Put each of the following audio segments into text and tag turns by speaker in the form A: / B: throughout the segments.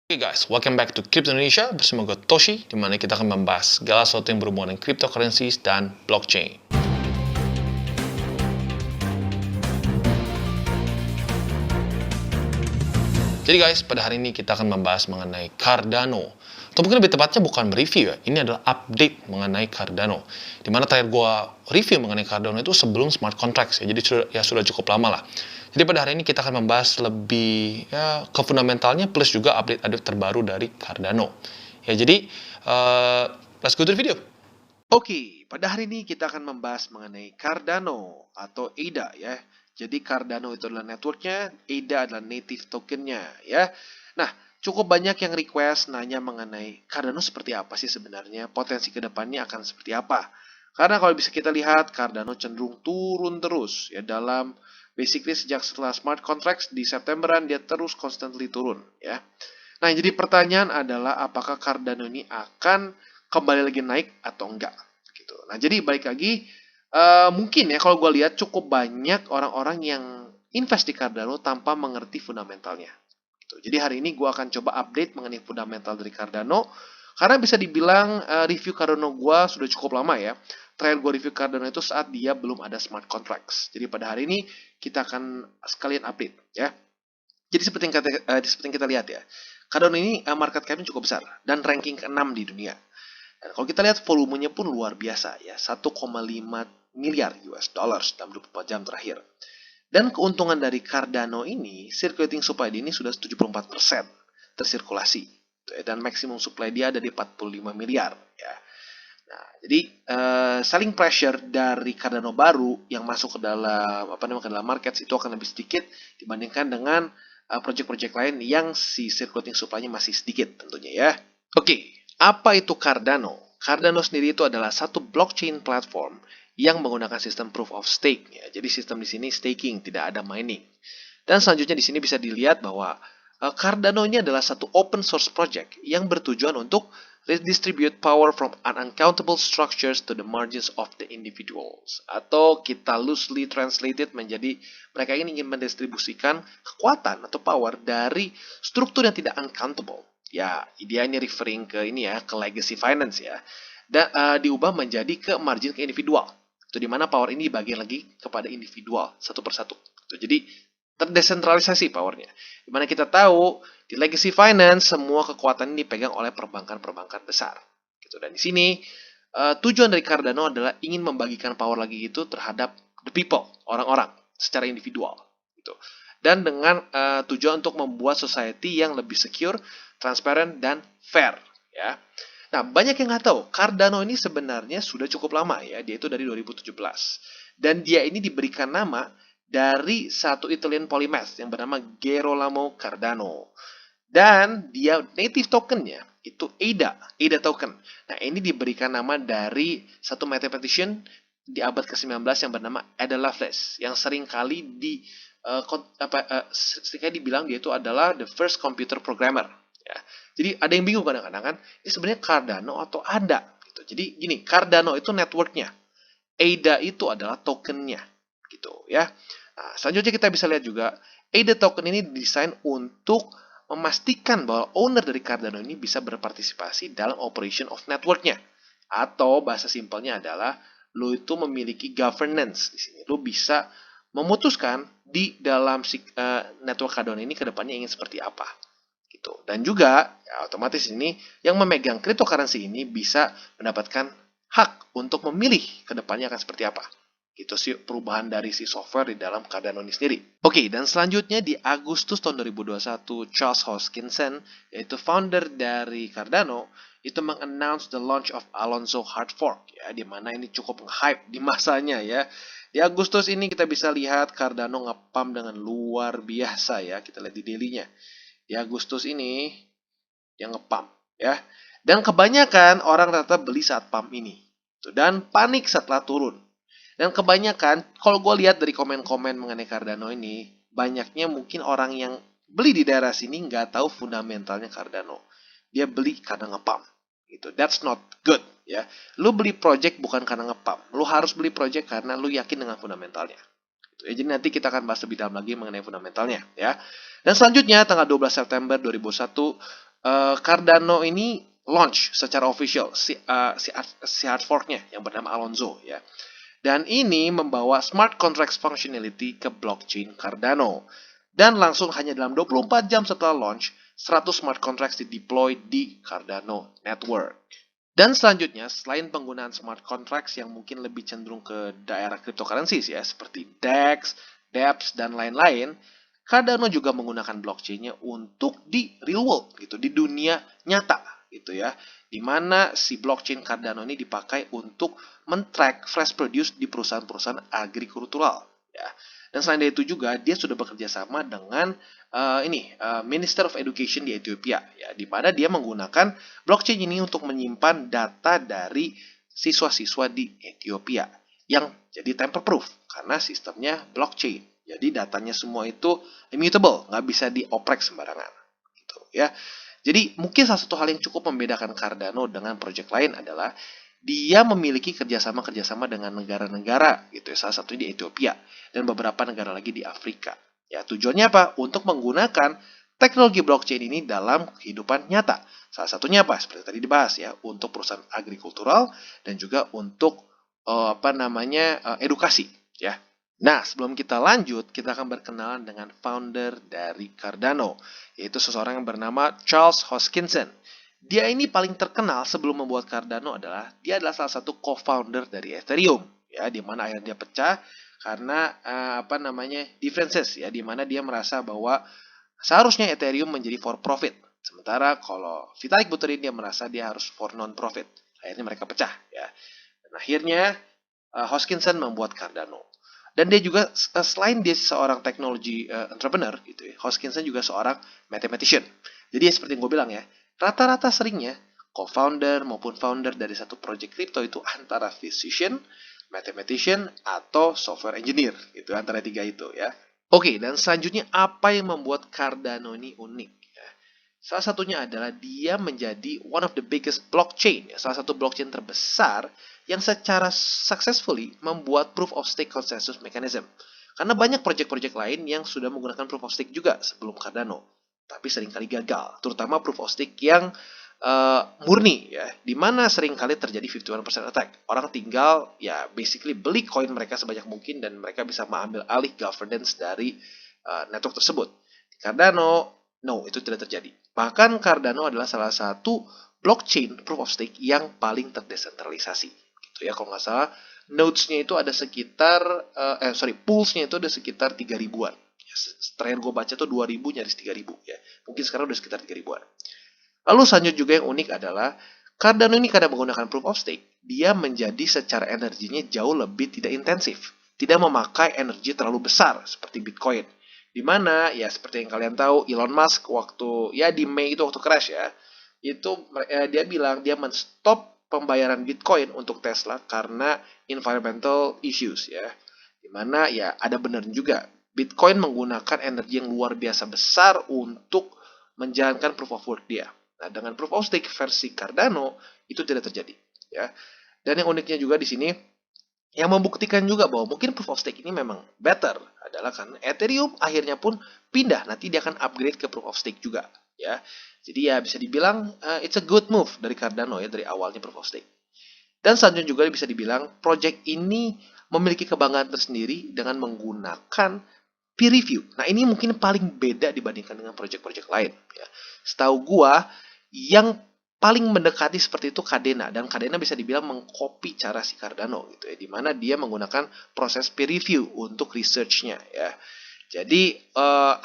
A: Oke guys, welcome back to Crypto Indonesia bersama gue Toshi, di mana kita akan membahas segala sesuatu yang berhubungan dengan cryptocurrencies dan blockchain. Jadi guys, pada hari ini kita akan membahas mengenai Cardano. Atau mungkin lebih tepatnya bukan review ya, ini adalah update mengenai Cardano. Dimana terakhir gue review mengenai Cardano itu sebelum smart contracts ya, jadi sudah cukup lama lah. Jadi pada hari ini kita akan membahas lebih ke fundamentalnya plus juga update-update terbaru dari Cardano. Ya jadi, let's go to the video.
B: Oke, pada hari ini kita akan membahas mengenai Cardano atau ADA ya. Jadi Cardano itu adalah networknya, ADA adalah native tokennya ya. Nah, cukup banyak yang request nanya mengenai Cardano seperti apa sih sebenarnya, potensi kedepannya akan seperti apa. Karena kalau bisa kita lihat, Cardano cenderung turun terus ya dalam basically sejak setelah smart contracts di Septemberan dia terus constantly turun ya. Nah, jadi pertanyaan adalah apakah Cardano ini akan kembali lagi naik atau enggak gitu. Nah, jadi balik lagi mungkin ya kalau gue lihat cukup banyak orang-orang yang invest di Cardano tanpa mengerti fundamentalnya. Gitu. Jadi hari ini gue akan coba update mengenai fundamental dari Cardano karena bisa dibilang review Cardano gue sudah cukup lama ya. Terakhir gue review Cardano itu saat dia belum ada smart contracts. Jadi pada hari ini kita akan sekalian update ya. Jadi seperti yang kita lihat ya, Cardano ini market cap-nya cukup besar dan ranking ke-6 di dunia. Dan kalau kita lihat volumenya pun luar biasa ya, 1,5 miliar US dollars dalam 24 jam terakhir. Dan keuntungan dari Cardano ini, circulating supply ini sudah 74% tersirkulasi. Dan maksimum supply dia ada di 45 miliar ya. Nah, jadi selling pressure dari Cardano baru yang masuk ke dalam market itu akan lebih sedikit dibandingkan dengan project-project lain yang si circulating supply-nya masih sedikit tentunya ya. Oke, apa itu Cardano? Cardano sendiri itu adalah satu blockchain platform yang menggunakan sistem proof of stake ya. Jadi sistem di sini staking, tidak ada mining. Dan selanjutnya di sini bisa dilihat bahwa Cardano ini adalah satu open source project yang bertujuan untuk redistribute power from unaccountable structures to the margins of the individuals. Atau kita loosely translated menjadi mereka ini ingin mendistribusikan kekuatan atau power dari struktur yang tidak uncountable. Ya, dia ini referring ke ini ya, ke legacy finance ya. Dan diubah menjadi ke margin ke individual. Itu dimana power ini dibagi lagi kepada individual satu persatu. Jadi terdesentralisasi powernya. Dimana kita tahu di legacy finance semua kekuatan ini dipegang oleh perbankan-perbankan besar. Gitu. Dan di sini tujuan dari Cardano adalah ingin membagikan power lagi itu terhadap the people, orang-orang secara individual. Gitu. Dan dengan tujuan untuk membuat society yang lebih secure, transparent, dan fair. Ya. Nah, banyak yang nggak tahu, Cardano ini sebenarnya sudah cukup lama ya, dia itu dari 2017. Dan dia ini diberikan nama dari satu Italian polymath yang bernama Gerolamo Cardano. Dan dia native tokennya itu ADA token. Nah, ini diberikan nama dari satu mathematician di abad ke-19 yang bernama Ada Lovelace yang seringkali dibilang dia itu adalah the first computer programmer. Ya. Jadi ada yang bingung kadang-kadang kan, ini sebenarnya Cardano atau ADA gitu. Jadi gini, Cardano itu networknya, ADA itu adalah tokennya gitu ya. Nah, selanjutnya kita bisa lihat juga ADA token ini didesain untuk memastikan bahwa owner dari Cardano ini bisa berpartisipasi dalam operation of networknya. Atau bahasa simpelnya adalah lo itu memiliki governance di sini. Lo bisa memutuskan di dalam network Cardano ini kedepannya ingin seperti apa. Gitu. Dan juga ya, otomatis ini yang memegang cryptocurrency ini bisa mendapatkan hak untuk memilih kedepannya akan seperti apa. Itu sih perubahan dari si software di dalam Cardano ini sendiri. Oke, dan selanjutnya di Agustus tahun 2021, Charles Hoskinson, yaitu founder dari Cardano, itu mengannounce the launch of Alonzo Hard Fork, ya, di mana ini cukup hype di masanya ya. Di Agustus ini kita bisa lihat Cardano nge-pump dengan luar biasa ya, kita lihat di daily-nya. Di Agustus ini yang nge-pump ya. Dan kebanyakan orang rata beli saat pump ini. Dan panik setelah turun. Dan kebanyakan, kalau gue lihat dari komen-komen mengenai Cardano ini, banyaknya mungkin orang yang beli di daerah sini nggak tahu fundamentalnya Cardano. Dia beli karena nge-pump. Gitu. That's not good. Ya. Lu beli project bukan karena nge-pump. Lu harus beli project karena lu yakin dengan fundamentalnya. Gitu. Ya, jadi nanti kita akan bahas lebih dalam lagi mengenai fundamentalnya. Ya. Dan selanjutnya, tanggal 12 September 2001, Cardano ini launch secara official si hard fork-nya yang bernama Alonzo ya. Dan ini membawa smart contracts functionality ke blockchain Cardano. Dan langsung hanya dalam 24 jam setelah launch, 100 smart contracts dideploy di Cardano network. Dan selanjutnya, selain penggunaan smart contracts yang mungkin lebih cenderung ke daerah cryptocurrencies ya, seperti DEX, DApps, dan lain-lain, Cardano juga menggunakan blockchain-nya untuk di real world gitu, di dunia nyata gitu ya. Di mana si blockchain Cardano ini dipakai untuk men-track fresh produce di perusahaan-perusahaan agrikultural ya. Dan selain dari itu juga dia sudah bekerja sama dengan Minister of Education di Ethiopia ya, di mana dia menggunakan blockchain ini untuk menyimpan data dari siswa-siswa di Ethiopia yang jadi tamper-proof karena sistemnya blockchain. Jadi datanya semua itu immutable, nggak bisa dioprek sembarangan. Gitu, ya. Jadi mungkin salah satu hal yang cukup membedakan Cardano dengan project lain adalah dia memiliki kerjasama-kerjasama dengan negara-negara gitu ya, salah satunya di Ethiopia dan beberapa negara lagi di Afrika. Ya, tujuannya apa? Untuk menggunakan teknologi blockchain ini dalam kehidupan nyata. Salah satunya apa? Seperti tadi dibahas ya, untuk perusahaan agrikultural dan juga untuk edukasi ya. Nah, sebelum kita lanjut, kita akan berkenalan dengan founder dari Cardano, yaitu seseorang yang bernama Charles Hoskinson. Dia ini paling terkenal sebelum membuat Cardano adalah dia adalah salah satu co-founder dari Ethereum, ya, di mana akhirnya dia pecah karena differences ya, di mana dia merasa bahwa seharusnya Ethereum menjadi for profit, sementara kalau Vitalik Buterin dia merasa dia harus for non profit. Akhirnya mereka pecah ya. Dan akhirnya Hoskinson membuat Cardano. Dan dia juga selain dia seorang teknologi entrepreneur gitu ya, Hoskinson juga seorang mathematician. Jadi ya seperti yang gue bilang ya, rata-rata seringnya co-founder maupun founder dari satu project crypto itu antara physician, mathematician, atau software engineer gitu, antara tiga itu ya. Oke, dan selanjutnya apa yang membuat Cardano ini unik ya? Salah satunya adalah dia menjadi one of the biggest blockchain, ya, salah satu blockchain terbesar yang secara successfully membuat proof of stake consensus mechanism. Karena banyak project-project lain yang sudah menggunakan proof of stake juga sebelum Cardano, tapi seringkali gagal, terutama proof of stake yang murni ya, di mana seringkali terjadi 51% attack. Orang tinggal ya basically beli koin mereka sebanyak mungkin dan mereka bisa mengambil alih governance dari network tersebut. Di Cardano, no, itu tidak terjadi. Bahkan Cardano adalah salah satu blockchain proof of stake yang paling terdesentralisasi. Gitu ya, kalau nggak salah, nodes-nya itu ada sekitar, pools-nya itu ada sekitar 3 ribuan. Ya, terakhir gue baca tuh 2.000 nyaris 3.000 ya. Mungkin sekarang udah sekitar 3 ribuan. Lalu selanjutnya juga yang unik adalah Cardano ini karena menggunakan proof of stake, dia menjadi secara energinya jauh lebih tidak intensif. Tidak memakai energi terlalu besar seperti Bitcoin. Di mana ya seperti yang kalian tahu Elon Musk waktu ya di Mei itu waktu crash ya, itu dia bilang dia menstop pembayaran Bitcoin untuk Tesla karena environmental issues ya. Di mana ya ada benar juga Bitcoin menggunakan energi yang luar biasa besar untuk menjalankan proof of work dia. Nah, dengan proof of stake versi Cardano itu tidak terjadi, ya. Dan yang uniknya juga di sini yang membuktikan juga bahwa mungkin proof of stake ini memang better adalah karena Ethereum akhirnya pun pindah, nanti dia akan upgrade ke proof of stake juga, ya. Jadi ya bisa dibilang it's a good move dari Cardano ya, dari awalnya proof of stake. Dan selanjutnya juga bisa dibilang project ini memiliki kebanggaan tersendiri dengan menggunakan peer review. Nah, ini mungkin paling beda dibandingkan dengan project-project lain. Ya. Setahu gua, yang paling mendekati seperti itu Kadena. Dan Kadena bisa dibilang mengcopy cara si Cardano gitu ya. Dimana dia menggunakan proses peer review untuk research-nya ya. Jadi,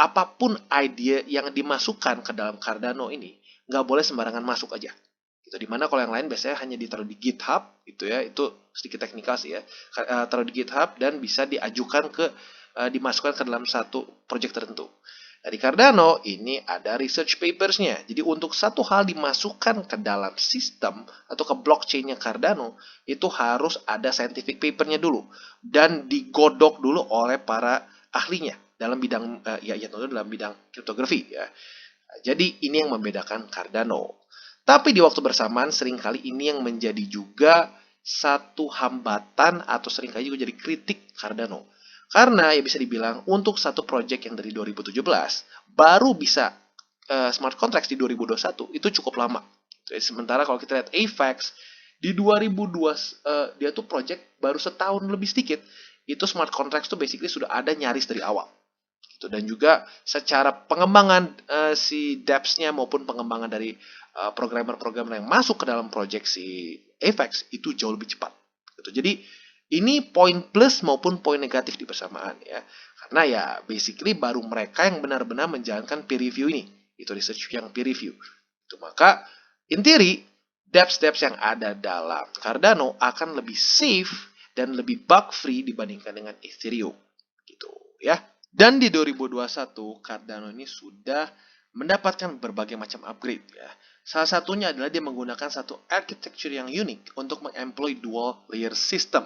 B: apapun ide yang dimasukkan ke dalam Cardano ini, nggak boleh sembarangan masuk aja. Gitu. Dimana kalau yang lain biasanya hanya ditaruh di GitHub gitu ya. Itu sedikit teknikal sih ya. Taruh di GitHub dan bisa diajukan ke dimasukkan ke dalam satu project tertentu. Nah, di Cardano ini ada research papersnya. Jadi untuk satu hal dimasukkan ke dalam sistem atau ke blockchainnya Cardano, itu harus ada scientific papernya dulu dan digodok dulu oleh para ahlinya dalam bidang dalam bidang kriptografi ya. Nah, jadi ini yang membedakan Cardano. Tapi di waktu bersamaan seringkali ini yang menjadi juga satu hambatan atau seringkali juga jadi kritik Cardano. Karena ya bisa dibilang untuk satu project yang dari 2017 baru bisa smart contracts di 2021 itu cukup lama. Sementara kalau kita lihat AVAX di 2002 dia tuh project baru setahun lebih sedikit, itu smart contracts tuh basically sudah ada nyaris dari awal. Gitu. Dan juga secara pengembangan si dApps-nya maupun pengembangan dari programmer-programmer yang masuk ke dalam project si AVAX itu jauh lebih cepat. Gitu. Jadi ini poin plus maupun poin negatif di bersamaan ya. Karena ya basically baru mereka yang benar-benar menjalankan peer review ini. Itu research yang peer review. Itu maka in theory dApps yang ada dalam Cardano akan lebih safe dan lebih bug free dibandingkan dengan Ethereum. Gitu ya. Dan di 2021 Cardano ini sudah mendapatkan berbagai macam upgrade ya. Salah satunya adalah dia menggunakan satu architecture yang unik untuk mengemploy dual layer system.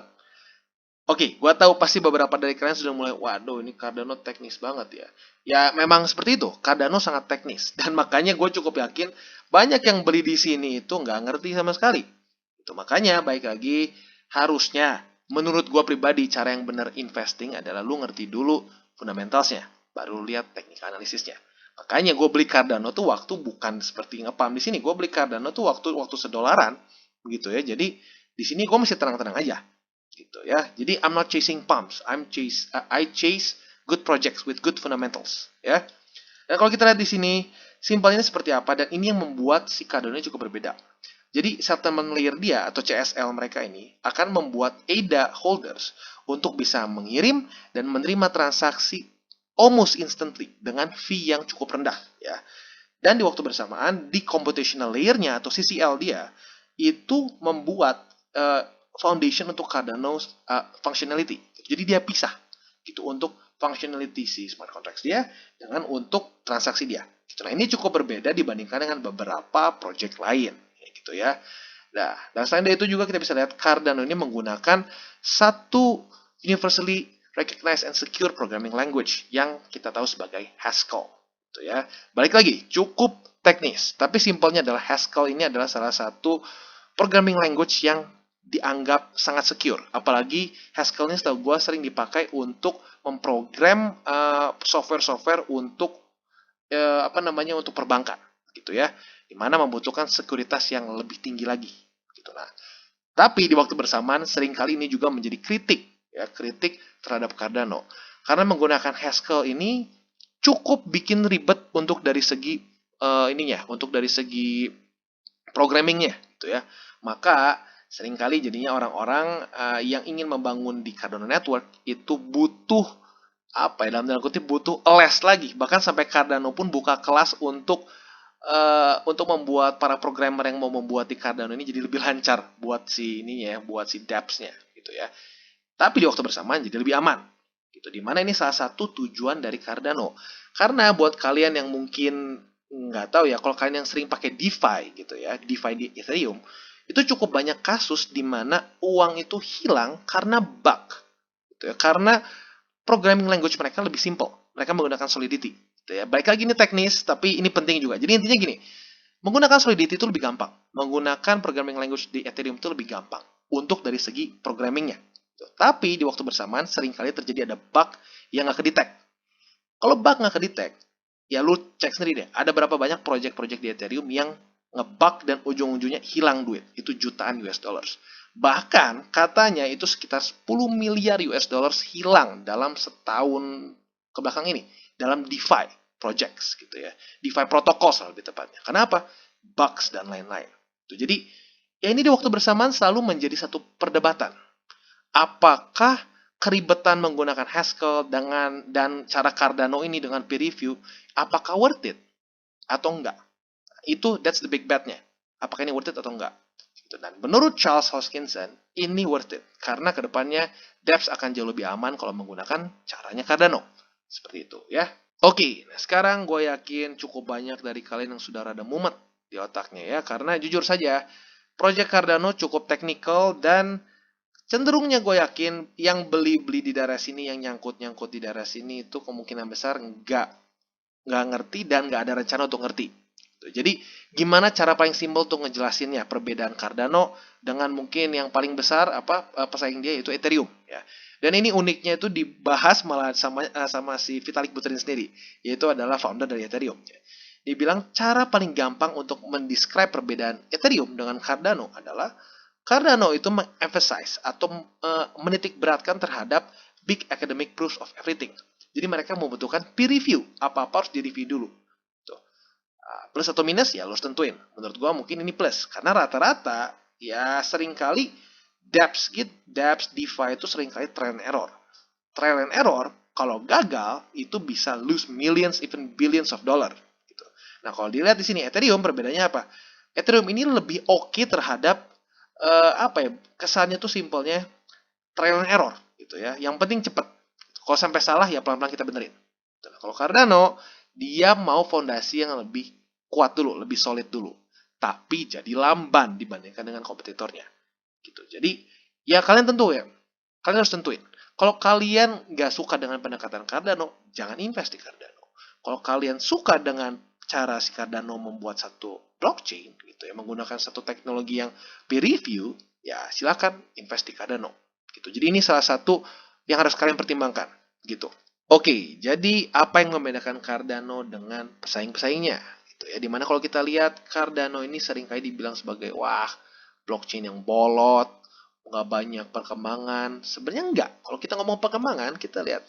B: Oke, gua tahu pasti beberapa dari kalian sudah mulai, waduh ini Cardano teknis banget ya. Ya memang seperti itu, Cardano sangat teknis. Dan makanya gue cukup yakin banyak yang beli di sini itu nggak ngerti sama sekali. Itu makanya baik lagi harusnya menurut gue pribadi cara yang benar investing adalah lu ngerti dulu fundamentalsnya, baru lihat teknik analisisnya. Makanya gue beli Cardano tuh waktu bukan seperti ngepam di sini, gue beli Cardano tuh waktu $1, gitu ya. Jadi di sini gue masih tenang-tenang aja, gitu ya. Jadi I'm not chasing pumps, I chase good projects with good fundamentals, ya. Dan kalau kita lihat di sini, simpelnya seperti apa dan ini yang membuat si Cardano cukup berbeda. Jadi settlement layer dia atau CSL mereka ini akan membuat ADA holders untuk bisa mengirim dan menerima transaksi almost instantly dengan fee yang cukup rendah ya. Dan di waktu bersamaan di computational layer-nya atau CCL dia itu membuat foundation untuk Cardano functionality. Jadi dia pisah gitu untuk functionality si smart contracts dia dengan untuk transaksi dia. Nah, ini cukup berbeda dibandingkan dengan beberapa project lain gitu ya. Nah, dan selain dari itu juga kita bisa lihat Cardano ini menggunakan satu universally recognized and secure programming language yang kita tahu sebagai Haskell. Gitu ya. Balik lagi, cukup teknis, tapi simpelnya adalah Haskell ini adalah salah satu programming language yang dianggap sangat secure. Apalagi Haskell ini setahu gue sering dipakai untuk memprogram software-software untuk untuk perbankan gitu ya, dimana membutuhkan sekuritas yang lebih tinggi lagi gitu. Nah, tapi di waktu bersamaan seringkali ini juga menjadi kritik terhadap Cardano karena menggunakan Haskell ini cukup bikin ribet untuk dari segi untuk dari segi programmingnya gitu ya. Maka seringkali jadinya orang-orang yang ingin membangun di Cardano Network itu butuh dalam tanda kutip butuh les lagi, bahkan sampai Cardano pun buka kelas untuk membuat para programmer yang mau membuat di Cardano ini jadi lebih lancar buat si buat si dApps-nya gitu ya. Tapi di waktu bersamaan jadi lebih aman gitu. Dimana ini salah satu tujuan dari Cardano. Karena buat kalian yang mungkin nggak tahu ya, kalau kalian yang sering pakai DeFi gitu ya, DeFi di Ethereum, itu cukup banyak kasus di mana uang itu hilang karena bug gitu ya. Karena programming language mereka lebih simple. Mereka menggunakan Solidity. Gitu ya. Baik lagi ini teknis, tapi ini penting juga. Jadi intinya gini, menggunakan Solidity itu lebih gampang. Menggunakan programming language di Ethereum itu lebih gampang untuk dari segi programmingnya. Tapi di waktu bersamaan seringkali terjadi ada bug yang nggak kedetek. Kalau bug nggak kedetek, ya lu cek sendiri deh. Ada berapa banyak project-project di Ethereum yang ngebug dan ujung-ujungnya hilang duit. Itu jutaan US dollars. Bahkan katanya itu sekitar 10 miliar US dollars hilang dalam setahun ke belakang ini. Dalam DeFi projects gitu ya. DeFi protocols lebih tepatnya. Kenapa? Bugs dan lain-lain. Jadi ya ini di waktu bersamaan selalu menjadi satu perdebatan. Apakah keribetan menggunakan Haskell dan cara Cardano ini dengan peer review, apakah worth it atau enggak? That's the big bet-nya. Apakah ini worth it atau enggak? Dan menurut Charles Hoskinson, ini worth it. Karena kedepannya dApps akan jauh lebih aman kalau menggunakan caranya Cardano. Seperti itu ya. Oke, nah sekarang gue yakin cukup banyak dari kalian yang sudah rada mumet di otaknya ya. Karena jujur saja, Project Cardano cukup teknikal dan cenderungnya gue yakin yang beli-beli di daerah sini, yang nyangkut-nyangkut di daerah sini itu kemungkinan besar nggak ngerti dan nggak ada rencana untuk ngerti. Jadi gimana cara paling simpel untuk ngejelasinnya perbedaan Cardano dengan mungkin yang paling besar pesaing dia yaitu Ethereum ya. Dan ini uniknya itu dibahas malah sama si Vitalik Buterin sendiri, yaitu adalah founder dari Ethereum. Dibilang cara paling gampang untuk mendescribe perbedaan Ethereum dengan Cardano adalah Cardano itu emphasize atau menitik beratkan terhadap big academic proofs of everything. Jadi mereka membutuhkan peer review, apa-apa harus di-review dulu. Tuh. Plus atau minus ya lo harus tentuin. Menurut gua mungkin ini plus karena rata-rata ya seringkali dApps DeFi itu seringkali trial and error. Trial and error kalau gagal itu bisa lose millions even billions of dollar. Gitu. Nah kalau dilihat di sini Ethereum perbedaannya apa? Ethereum ini lebih oke terhadap apa ya kesannya tuh simpelnya trial and error gitu ya. Yang penting cepet. Kalau sampai salah ya pelan-pelan kita benerin. Nah, kalau Cardano dia mau fondasi yang lebih kuat dulu, lebih solid dulu. Tapi jadi lamban dibandingkan dengan kompetitornya. Gitu. Jadi ya kalian tentu ya. Kalian harus tentuin. Kalau kalian nggak suka dengan pendekatan Cardano, jangan invest di Cardano. Kalau kalian suka dengan cara si Cardano membuat satu blockchain, gitu ya, menggunakan satu teknologi yang peer review, ya silakan invest di Cardano. Gitu. Jadi ini salah satu yang harus kalian pertimbangkan, gitu. Oke, jadi apa yang membedakan Cardano dengan pesaing-pesaingnya? Gitu ya. Dimana kalau kita lihat Cardano ini seringkali dibilang sebagai wah blockchain yang bolot, nggak banyak perkembangan. Sebenarnya enggak. Kalau kita ngomong perkembangan, kita lihat.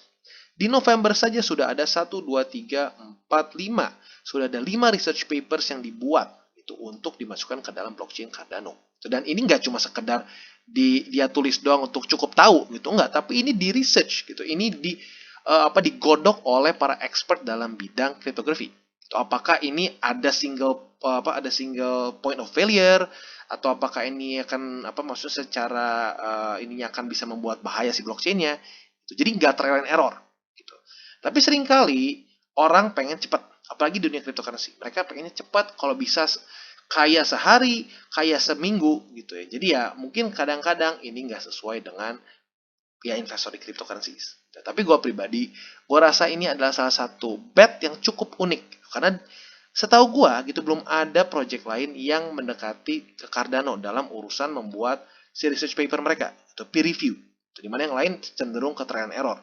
B: Di November saja sudah ada 1, 2, 3, 4, 5. Sudah ada 5 research papers yang dibuat itu untuk dimasukkan ke dalam blockchain Cardano. Dan ini nggak cuma sekedar dia tulis doang untuk cukup tahu gitu enggak, tapi ini di research gitu. Ini digodok oleh para expert dalam bidang cryptography. Apakah ini ada single point of failure atau apakah ini akan maksudnya secara ininya akan bisa membuat bahaya si blockchainnya. Jadi nggak trial and error gitu. Tapi seringkali orang pengen cepat, apalagi dunia cryptocurrency. Mereka pengennya cepat, kalau bisa kaya sehari, kaya seminggu gitu ya. Jadi ya mungkin kadang-kadang ini nggak sesuai dengan ya investor di cryptocurrency. Tapi gue pribadi, gue rasa ini adalah salah satu bet yang cukup unik. Karena setahu gue gitu belum ada project lain yang mendekati ke Cardano dalam urusan membuat si research paper mereka atau peer review. Dimana yang lain cenderung ke trial and error.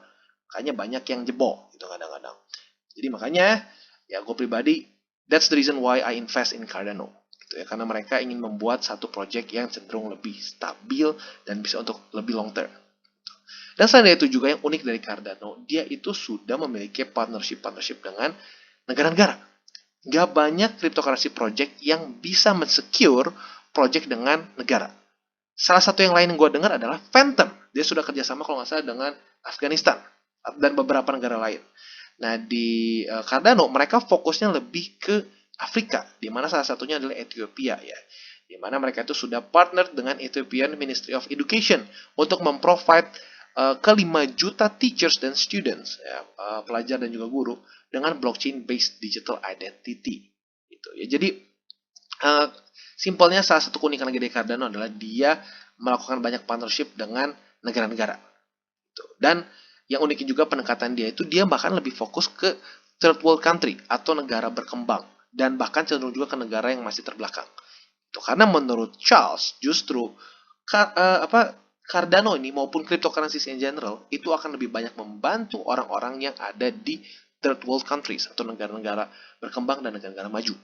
B: Makanya banyak yang jebol gitu kadang-kadang. Jadi makanya ya gue pribadi, that's the reason why I invest in Cardano. Gitu ya, karena mereka ingin membuat satu project yang cenderung lebih stabil dan bisa untuk lebih long term. Dan selain dari itu juga yang unik dari Cardano, dia itu sudah memiliki partnership dengan negara-negara. Gak banyak cryptocurrency project yang bisa mensecure project dengan negara. Salah satu yang lain yang gue dengar adalah Phantom. Dia sudah kerjasama kalau nggak salah dengan Afghanistan dan beberapa negara lain. Nah di Cardano mereka fokusnya lebih ke Afrika, di mana salah satunya adalah Ethiopia ya. Di mana mereka itu sudah partner dengan Ethiopian Ministry of Education untuk memprovide ke 5 juta teachers dan students, ya, pelajar dan juga guru, dengan blockchain-based digital identity. Gitu. Ya, jadi, simpelnya salah satu keunikan lagi dari Cardano adalah dia melakukan banyak partnership dengan negara-negara. Gitu. Dan yang uniknya juga pendekatan dia itu dia bahkan lebih fokus ke third world country atau negara berkembang. Dan bahkan cenderung juga ke negara yang masih terbelakang. Gitu. Karena menurut Charles, justru Cardano ini maupun cryptocurrencies in general itu akan lebih banyak membantu orang-orang yang ada di third world countries atau negara-negara berkembang dan negara-negara maju.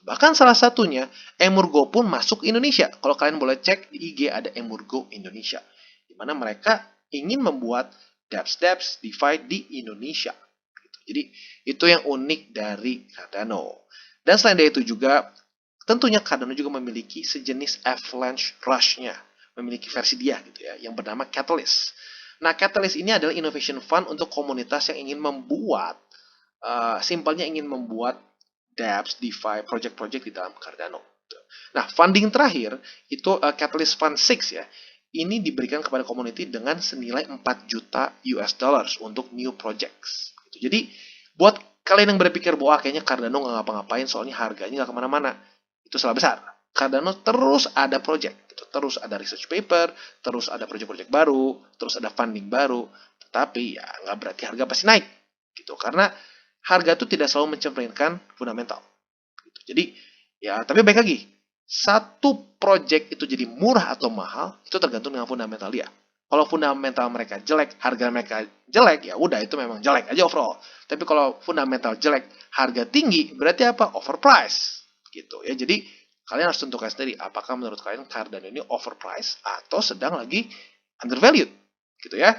B: Bahkan salah satunya Emurgo pun masuk Indonesia. Kalau kalian boleh cek di IG ada Emurgo Indonesia, di mana mereka ingin membuat dApps DeFi di Indonesia. Jadi itu yang unik dari Cardano. Dan selain dari itu juga tentunya Cardano juga memiliki sejenis Avalanche Rush-nya, memiliki versi dia gitu ya, yang bernama Catalyst. Nah, Catalyst ini adalah innovation fund untuk komunitas yang ingin membuat, simpelnya ingin membuat dApps, DeFi, project-project di dalam Cardano. Nah, funding terakhir itu Catalyst Fund 6 ya. Ini diberikan kepada community dengan senilai 4 juta US dollars untuk new projects. Jadi, buat kalian yang berpikir bahwa kayaknya Cardano nggak ngapa-ngapain soalnya harganya nggak kemana-mana, itu salah besar. Cardano terus ada project, gitu. Terus ada research paper, terus ada project-project baru, terus ada funding baru. Tetapi ya nggak berarti harga pasti naik, gitu. Karena harga itu tidak selalu mencerminkan fundamental. Gitu. Jadi ya tapi baik lagi, satu project itu jadi murah atau mahal itu tergantung dengan fundamental dia. Kalau fundamental mereka jelek, harga mereka jelek, ya udah itu memang jelek aja overall. Tapi kalau fundamental jelek, harga tinggi, berarti apa? Overprice. Gitu ya. Jadi kalian harus tentukan sendiri apakah menurut kalian Cardano ini overprice atau sedang lagi undervalued. Gitu ya.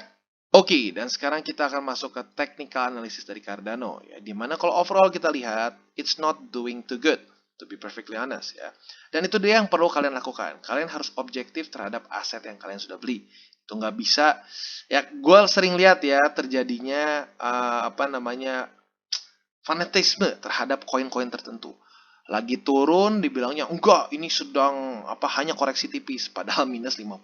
B: Oke, dan sekarang kita akan masuk ke technical analysis dari Cardano ya. Dimana kalau overall kita lihat, it's not doing too good, to be perfectly honest ya. Dan itu dia yang perlu kalian lakukan. Kalian harus objektif terhadap aset yang kalian sudah beli. Itu nggak bisa, ya gue sering lihat ya terjadinya fanatisme terhadap koin-koin tertentu. Lagi turun dibilangnya enggak ini sedang hanya koreksi tipis padahal minus 50%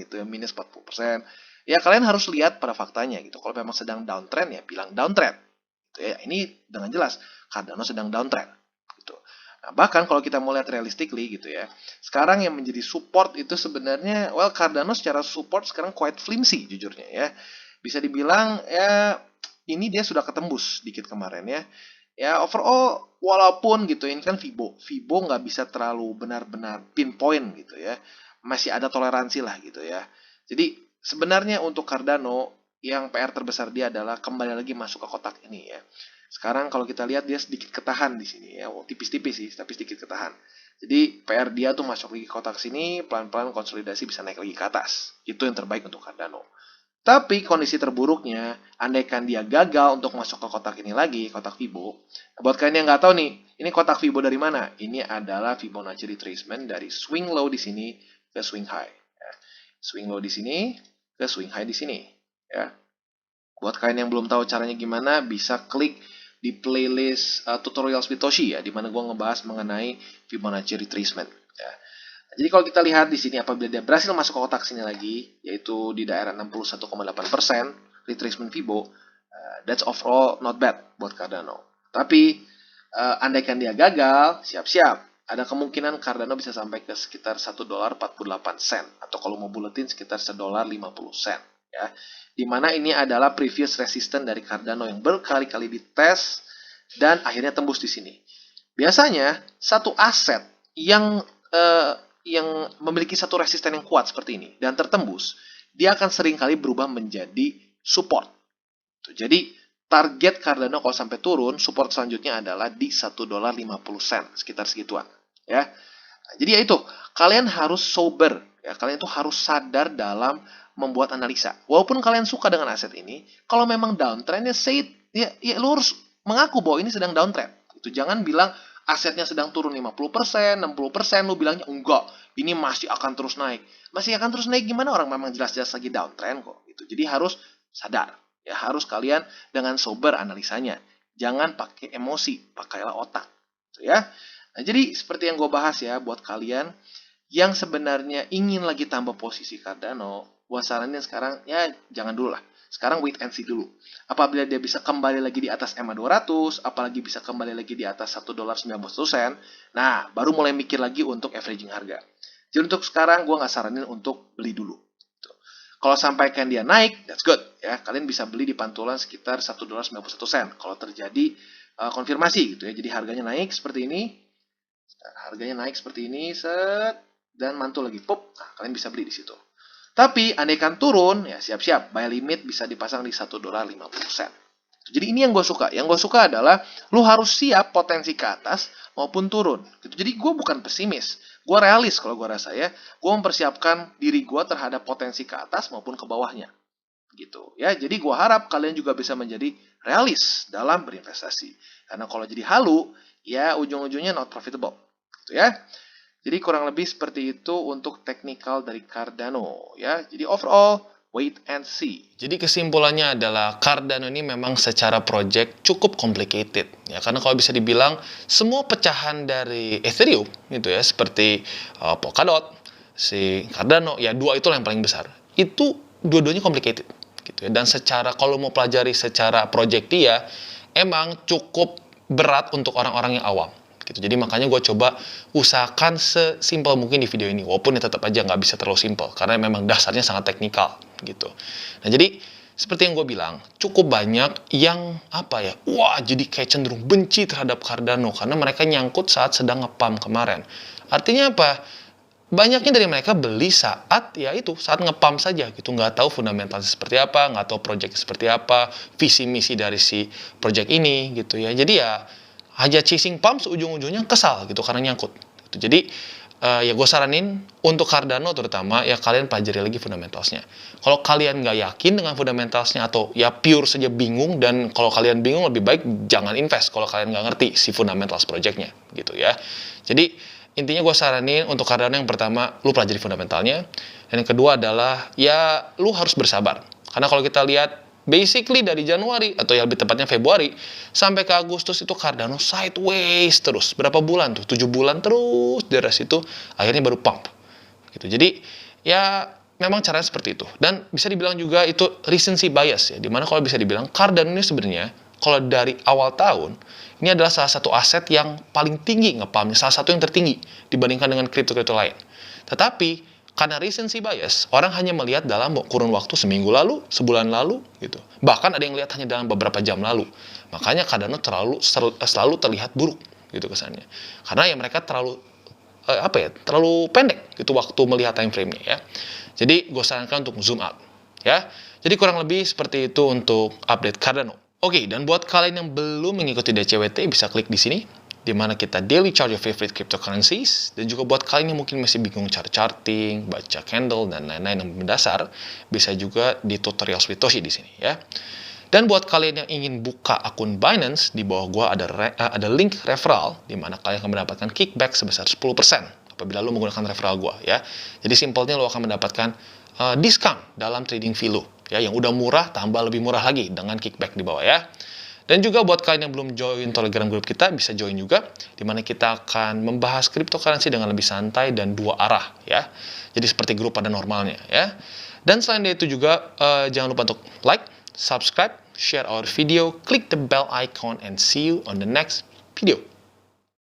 B: gitu ya, minus 40%. Ya kalian harus lihat pada faktanya gitu. Kalau memang sedang downtrend ya bilang downtrend. Gitu ya. Ini dengan jelas Cardano sedang downtrend gitu. Nah, bahkan kalau kita mau lihat realistically gitu ya. Sekarang yang menjadi support itu sebenarnya Cardano secara support sekarang quite flimsy jujurnya ya. Bisa dibilang ya ini dia sudah ketembus dikit kemarin ya. Ya overall walaupun gitu ini kan Fibo nggak bisa terlalu benar-benar pinpoint gitu ya. Masih ada toleransi lah gitu ya. Jadi sebenarnya untuk Cardano yang PR terbesar dia adalah kembali lagi masuk ke kotak ini ya. Sekarang kalau kita lihat dia sedikit ketahan di sini ya, tipis-tipis sih, tapi sedikit ketahan. Jadi PR dia tuh masuk lagi ke kotak sini, pelan-pelan konsolidasi bisa naik lagi ke atas. Itu yang terbaik untuk Cardano. Tapi kondisi terburuknya, andaikan dia gagal untuk masuk ke kotak ini lagi, kotak Fibo. Buat kalian yang nggak tahu nih, ini kotak Fibo dari mana? Ini adalah Fibonacci retracement dari swing low di sini ke swing high. Ya. Swing low di sini ke swing high di sini. Ya. Buat kalian yang belum tahu caranya gimana, bisa klik di playlist tutorial Satoshi ya, di mana gue ngebahas mengenai Fibonacci retracement. Ya. Jadi kalau kita lihat di sini apabila dia berhasil masuk ke kotak sini lagi, yaitu di daerah 61,8% retracement Fibo, that's overall not bad buat Cardano. Tapi andaikan dia gagal, siap-siap. Ada kemungkinan Cardano bisa sampai ke sekitar $1.48 atau kalau mau buletin sekitar $1.50 ya. Dimana ini adalah previous resistance dari Cardano yang berkali-kali dites dan akhirnya tembus di sini. Biasanya satu aset yang memiliki satu resisten yang kuat seperti ini dan tertembus, dia akan seringkali berubah menjadi support. Jadi target Cardano kalau sampai turun, support selanjutnya adalah di $1.50 sekitar segituan. Ya, nah, jadi ya itu kalian harus sober, ya kalian itu harus sadar dalam membuat analisa. Walaupun kalian suka dengan aset ini, kalau memang downtrend ya say it, ya lu harus mengaku bahwa ini sedang downtrend. Itu jangan bilang asetnya sedang turun 50%, 60%, lu bilangnya enggak, ini masih akan terus naik. Masih akan terus naik gimana orang memang jelas-jelas lagi downtrend kok. Gitu. Jadi harus sadar, ya harus kalian dengan sober analisanya. Jangan pakai emosi, pakailah otak. Gitu ya. Nah, jadi seperti yang gue bahas ya buat kalian yang sebenarnya ingin lagi tambah posisi Cardano, gue saranin sekarang ya jangan dulu lah. Sekarang wait and see dulu. Apabila dia bisa kembali lagi di atas EMA 200, apalagi bisa kembali lagi di atas $1.90, nah baru mulai mikir lagi untuk averaging harga. Jadi untuk sekarang gue nggak saranin untuk beli dulu. Kalau sampaikan dia naik, that's good. Ya, kalian bisa beli di pantulan sekitar $1.91 kalau terjadi konfirmasi gitu ya. Jadi harganya naik seperti ini, set, dan mantul lagi, pop. Nah, kalian bisa beli di situ. Tapi andaikan turun, ya siap-siap. Buy limit bisa dipasang di $1.50. Jadi ini yang gue suka. Yang gue suka adalah lu harus siap potensi ke atas maupun turun. Jadi gue bukan pesimis. Gue realis kalau gue rasa ya. Gue mempersiapkan diri gue terhadap potensi ke atas maupun ke bawahnya. Gitu ya. Jadi gue harap kalian juga bisa menjadi realis dalam berinvestasi. Karena kalau jadi halu, ya ujung-ujungnya not profitable. Gitu ya. Jadi kurang lebih seperti itu untuk teknikal dari Cardano ya. Jadi overall wait and see.
A: Jadi kesimpulannya adalah Cardano ini memang secara project cukup complicated ya, karena kalau bisa dibilang semua pecahan dari Ethereum gitu ya, seperti Polkadot, si Cardano ya, dua itulah yang paling besar. Itu dua-duanya complicated gitu ya. Dan secara kalau mau pelajari secara project dia emang cukup berat untuk orang-orang yang awam. Gitu. Jadi makanya gue coba usahakan sesimpel mungkin di video ini, walaupun ya tetap aja nggak bisa terlalu simpel karena memang dasarnya sangat teknikal gitu. Nah jadi seperti yang gue bilang, cukup banyak yang jadi kayak cenderung benci terhadap Cardano karena mereka nyangkut saat sedang ngepump kemarin. Artinya apa? banyaknya dari mereka beli saat nge-pump saja gitu, nggak tahu fundamentalnya seperti apa, nggak tahu project seperti apa, visi misi dari si project ini gitu ya. Jadi ya aja chasing pumps, ujung-ujungnya kesal gitu karena nyangkut gitu. Jadi ya gue saranin untuk Cardano terutama ya kalian pelajari lagi fundamentalsnya. Kalau kalian nggak yakin dengan fundamentalsnya atau ya pure saja bingung, dan kalau kalian bingung lebih baik jangan invest kalau kalian nggak ngerti si fundamentals projectnya gitu ya. Jadi intinya gue saranin untuk Cardano yang pertama, lu pelajari fundamentalnya. Dan yang kedua adalah, ya lu harus bersabar. Karena kalau kita lihat, basically dari Januari, atau yang lebih tepatnya Februari, sampai ke Agustus itu Cardano sideways terus. Berapa bulan tuh? 7 bulan terus, dari situ akhirnya baru pump. Gitu. Jadi, ya memang caranya seperti itu. Dan bisa dibilang juga itu recency bias ya. Dimana kalau bisa dibilang, Cardano ini sebenarnya, kalau dari awal tahun, ini adalah salah satu aset yang paling tinggi nge-pumpnya, salah satu yang tertinggi dibandingkan dengan kripto-kripto lain. Tetapi, karena recency bias, orang hanya melihat dalam kurun waktu seminggu lalu, sebulan lalu, gitu. Bahkan ada yang lihat hanya dalam beberapa jam lalu. Makanya Cardano selalu terlihat buruk, gitu kesannya. Karena ya mereka terlalu pendek gitu waktu melihat time frame-nya ya. Jadi, gue sarankan untuk zoom out, ya. Jadi kurang lebih seperti itu untuk update Cardano. Oke, dan buat kalian yang belum mengikuti DCWT, bisa klik di sini, di mana kita daily chart your favorite cryptocurrencies. Dan juga buat kalian yang mungkin masih bingung cara charting, baca candle, dan lain-lain yang mendasar, bisa juga di tutorial Satoshi di sini ya. Dan buat kalian yang ingin buka akun Binance, di bawah gua ada link referral, di mana kalian akan mendapatkan kickback sebesar 10% apabila lo menggunakan referral gua ya. Jadi simpelnya lo akan mendapatkan diskon dalam trading fee lo. Ya, yang udah murah tambah lebih murah lagi dengan kickback di bawah ya. Dan juga buat kalian yang belum join Telegram group kita, bisa join juga, di mana kita akan membahas cryptocurrency dengan lebih santai dan dua arah ya. Jadi seperti grup pada normalnya ya. Dan selain itu juga jangan lupa untuk like, subscribe, share our video, click the bell icon, and see you on the next video.